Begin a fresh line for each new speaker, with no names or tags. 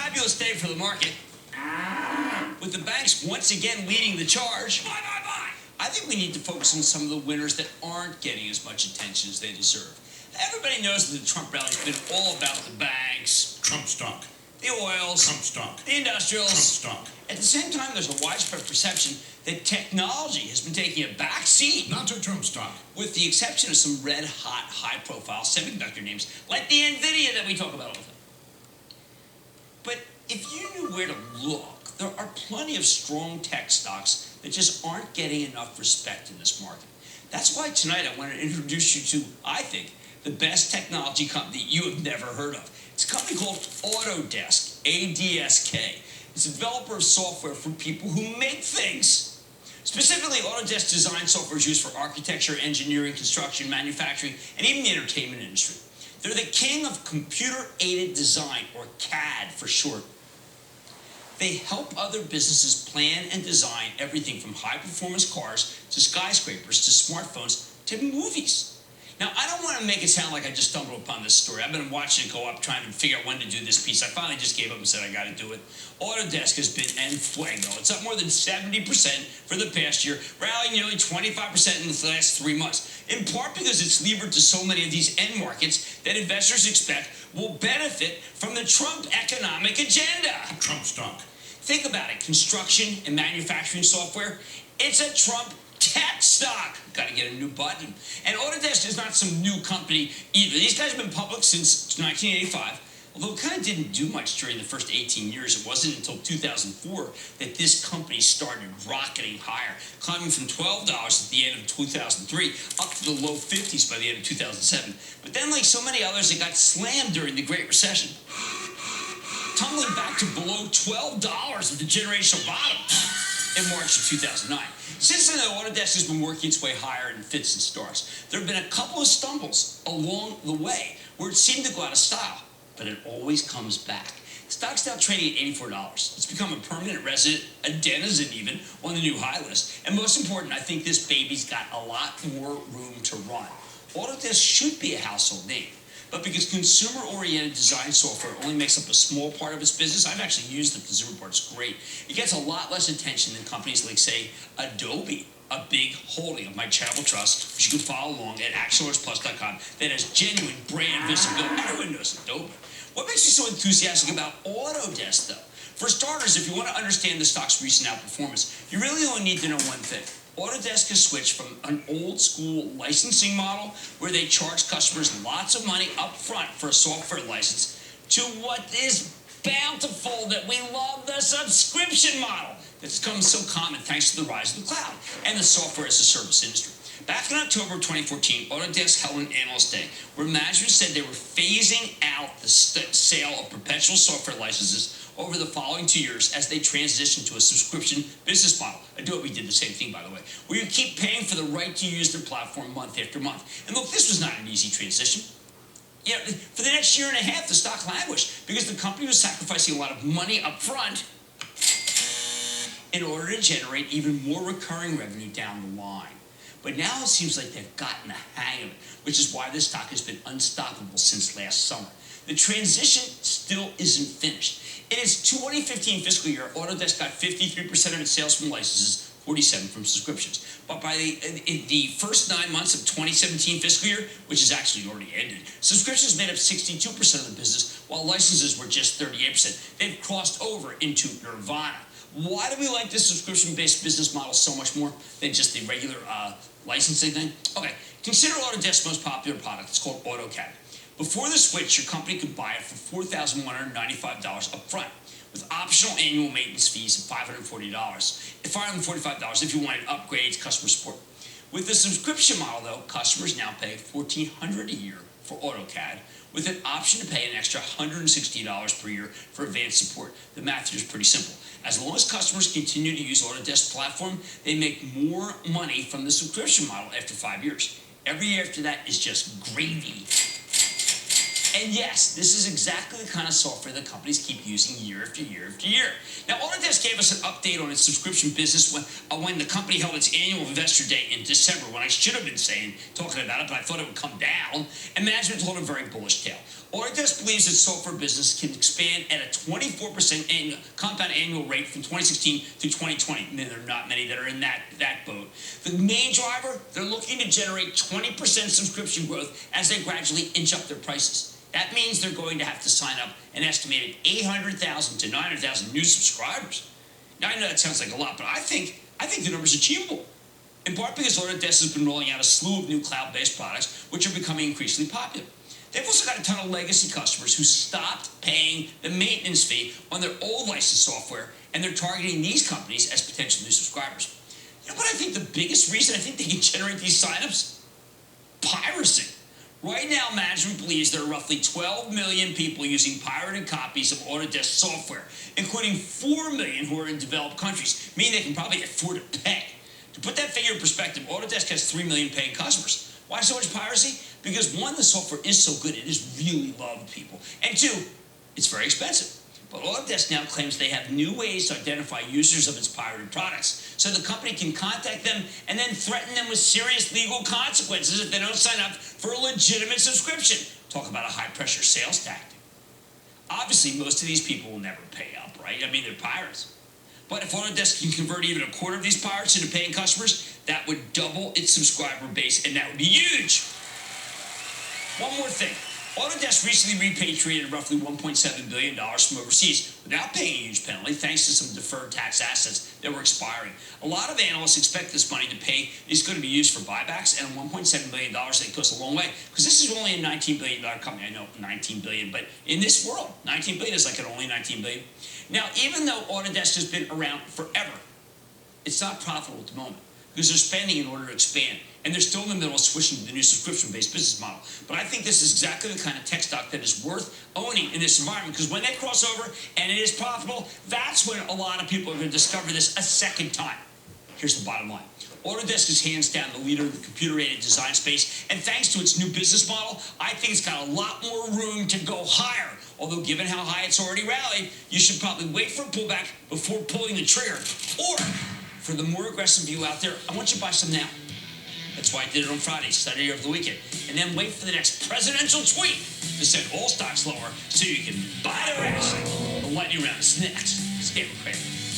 fabulous day for the market, with the banks once again leading the charge. Buy. I think we need to focus on some of the winners that aren't getting as much attention as they deserve. Everybody knows that the Trump rally's been all about the banks,
Trump stock,
the oils,
Trump stock,
the industrials.
Trump stock.
At the same time, there's a widespread perception that technology has been taking a back seat.
Not to Trump stock.
With the exception of some red-hot, high-profile semiconductor names, like the NVIDIA that we talk about all the time. But if you knew where to look, there are plenty of strong tech stocks that just aren't getting enough respect in this market. That's why tonight I want to introduce you to, I think, the best technology company you have never heard of. It's a company called Autodesk, ADSK. It's a developer of software for people who make things. Specifically, Autodesk design software is used for architecture, engineering, construction, manufacturing, and even the entertainment industry. They're the king of computer-aided design, or CAD for short. They help other businesses plan and design everything from high-performance cars to skyscrapers to smartphones to movies. Now, I don't want to make it sound like I just stumbled upon this story. I've been watching it go up, trying to figure out when to do this piece. I finally just gave up and said I got to do it. Autodesk has been en fuego. It's up more than 70% for the past year, rallying nearly 25% in the last 3 months, in part because it's levered to so many of these end markets that investors expect will benefit from the Trump economic agenda.
Trump stock.
Think about it. Construction and manufacturing software, it's a Trump tech stock. Got to get a new button. And Autodesk is not some new company either. These guys have been public since 1985. Although it kind of didn't do much during the first 18 years. It wasn't until 2004 that this company started rocketing higher, climbing from $12 at the end of 2003 up to the low 50s by the end of 2007. But then, like so many others, it got slammed during the Great Recession, tumbling back to below $12 at the generational bottom in March of 2009. Since then, Autodesk has been working its way higher in fits and starts. There have been a couple of stumbles along the way where it seemed to go out of style, but it always comes back. The stock's now trading at $84. It's become a permanent resident, a denizen even, on the new high list. And most important, I think this baby's got a lot more room to run. Autodesk should be a household name. But because consumer-oriented design software only makes up a small part of its business, I've actually used the consumer part, it's great. It gets a lot less attention than companies like, say, Adobe, a big holding of my charitable trust, which you can follow along at actionalertsplus.com, that has genuine brand visibility. Everyone knows Adobe. What makes me so enthusiastic about Autodesk, though? For starters, if you want to understand the stock's recent outperformance, you really only need to know one thing. Autodesk has switched from an old-school licensing model where they charge customers lots of money up front for a software license to what is bountiful that we love, the subscription model that's become so common thanks to the rise of the cloud and the software as a service industry. Back in October of 2014, Autodesk held an analyst day where management said they were phasing out the sale of perpetual software licenses over the following 2 years as they transitioned to a subscription business model. Adobe did the same thing, by the way, where you keep paying for the right to use their platform month after month. And look, this was not an easy transition. You know, for the next year and a half, the stock languished because the company was sacrificing a lot of money up front in order to generate even more recurring revenue down the line. But now it seems like they've gotten the hang of it, which is why this stock has been unstoppable since last summer. The transition still isn't finished. In its 2015 fiscal year, Autodesk got 53% of its sales from licenses, 47% from subscriptions. But by the first 9 months of 2017 fiscal year, which is actually already ended, subscriptions made up 62% of the business, while licenses were just 38%. They've crossed over into nirvana. Why do we like this subscription-based business model so much more than just the regular licensing thing? Okay, consider Autodesk's most popular product. It's called AutoCAD. Before the switch, your company could buy it for $4,195 up front, with optional annual maintenance fees of $545 if you wanted upgrades, customer support. With the subscription model, though, customers now pay $1,400 a year for AutoCAD, with an option to pay an extra $160 per year for advanced support. The math here is pretty simple. As long as customers continue to use Autodesk platform, they make more money from the subscription model after 5 years. Every year after that is just gravy. And yes, this is exactly the kind of software that companies keep using year after year after year. Now, Autodesk gave us an update on its subscription business when the company held its annual investor day in December, when I should have been talking about it, but I thought it would come down, and management told a very bullish tale. Autodesk believes its software business can expand at a 24% compound annual rate from 2016 to 2020. There are not many that are in that boat. The main driver, they're looking to generate 20% subscription growth as they gradually inch up their prices. That means they're going to have to sign up an estimated 800,000 to 900,000 new subscribers. Now, I know that sounds like a lot, but I think the number's achievable. In part because Autodesk has been rolling out a slew of new cloud-based products, which are becoming increasingly popular. They've also got a ton of legacy customers who stopped paying the maintenance fee on their old licensed software, and they're targeting these companies as potential new subscribers. You know what I think the biggest reason I think they can generate these signups? Piracy. Right now, management believes there are roughly 12 million people using pirated copies of Autodesk software, including 4 million who are in developed countries, meaning they can probably afford to pay. To put that figure in perspective, Autodesk has 3 million paying customers. Why so much piracy? Because one, the software is so good, it is really loved, people. And two, it's very expensive. But Autodesk now claims they have new ways to identify users of its pirated products, so the company can contact them and then threaten them with serious legal consequences if they don't sign up for a legitimate subscription. Talk about a high-pressure sales tactic. Obviously, most of these people will never pay up, right? I mean, they're pirates. But if Autodesk can convert even a quarter of these pirates into paying customers, that would double its subscriber base, and that would be huge. One more thing. Autodesk recently repatriated roughly $1.7 billion from overseas without paying a huge penalty, thanks to some deferred tax assets that were expiring. A lot of analysts expect this money to pay is going to be used for buybacks, and $1.7 billion, that goes a long way, because this is only a $19 billion company. I know $19 billion, but in this world, $19 billion is like only $19 billion. Now, even though Autodesk has been around forever, it's not profitable at the moment, because they're spending in order to expand, and they're still in the middle of switching to the new subscription-based business model. But I think this is exactly the kind of tech stock that is worth owning in this environment, because when they cross over and it is profitable, that's when a lot of people are going to discover this a second time. Here's the bottom line. Autodesk is hands down the leader in the computer-aided design space, and thanks to its new business model, I think it's got a lot more room to go higher. Although given how high it's already rallied, you should probably wait for a pullback before pulling the trigger. Or, for the more aggressive view out there, I want you to buy some now. That's why I did it on Friday, Saturday over the weekend. And then wait for the next presidential tweet to send all stocks lower so you can buy the rest. The lightning round is next. Stay with Cramer.